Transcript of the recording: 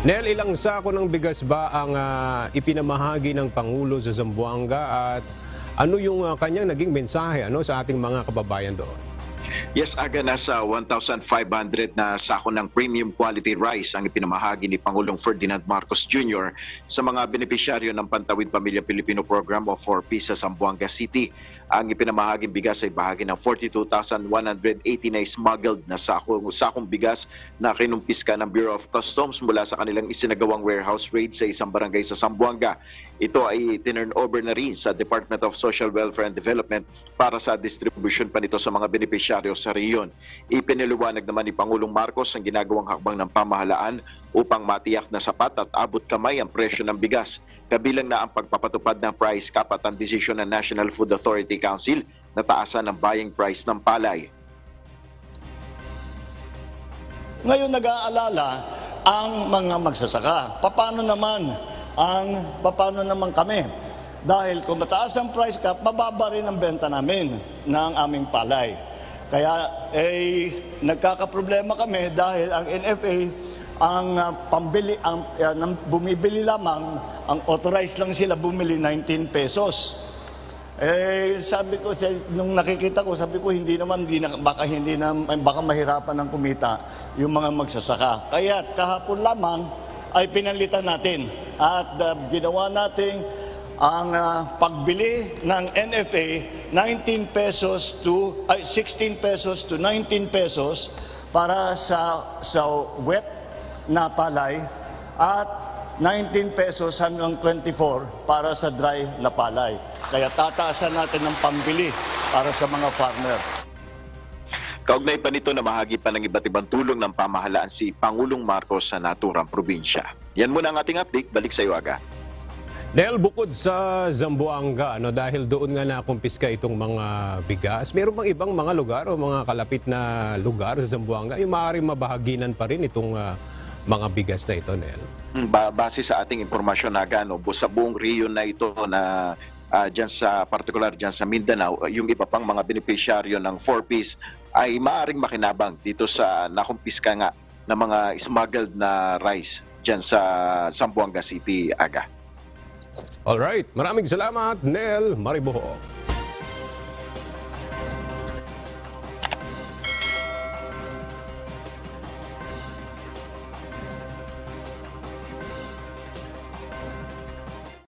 Nel, ilang sako ng bigas ba ang ipinamahagi ng Pangulo sa Zamboanga at ano yung kanyang naging mensahe sa ating mga kababayan doon? Yes, aga nasa 1,500 na sako ng premium quality rice ang ipinamahagi ni Pangulong Ferdinand Marcos Jr. sa mga benepisyaryo ng Pantawid Pamilya Pilipino Program o 4P sa Zamboanga City. Ang ipinamahaging bigas ay bahagi ng 42,180 na smuggled na sakong bigas na kinumpiska ng Bureau of Customs mula sa kanilang isinagawang warehouse raid sa isang barangay sa Zamboanga. Ito ay tinurn over na rin sa Department of Social Welfare and Development para sa distribution pa nito sa mga benepisyaryo sa rehiyon. Ipinaliwanag naman ni Pangulong Marcos ang ginagawang hakbang ng pamahalaan upang matiyak na sapat at abot kamay ang presyo ng bigas. Kabilang na ang pagpapatupad ng price cap at ang desisyon ng National Food Authority Council na taasan ang buying price ng palay. Ngayon nag-aalala ang mga magsasaka. Paano naman kami? Dahil kung mataas ang price cap, mababa rin ang benta namin ng aming palay. Kaya nagkakaproblema kami dahil ang NFA bumibili lamang, ang authorized lang sila bumili 19 pesos. Sabi ko, nung nakikita ko, sabi ko baka mahirapan ng kumita yung mga magsasaka. Kaya kahapon lamang ay pinalitan natin at ginawa natin ang pagbili ng NFA 16 pesos to 19 pesos para sa wet na palay at 19 pesos hanggang 24 para sa dry na palay. Kaya tataasan natin ng pambili para sa mga farmer. Kaugnay pa nito na bahagi pa ng iba't ibang tulong ng pamahalaan si Pangulong Marcos sa naturang probinsya. Yan muna ang ating update. Balik sa iyo, Aga. Nel, bukod sa Zamboanga, dahil doon nga nakumpiska itong mga bigas, meron bang ibang mga lugar o mga kalapit na lugar sa Zamboanga yung maaaring mabahaginan pa rin itong mga bigas na ito, Nel? Base sa ating impormasyon, Aga, sa buong region na ito na particular dyan sa Mindanao, yung iba pang mga benepisyaryo ng 4Ps ay maaaring makinabang dito sa nakumpiska nga na mga smuggled na rice dyan sa Zamboanga City, Aga. Alright, maraming salamat, Nel Mariboho.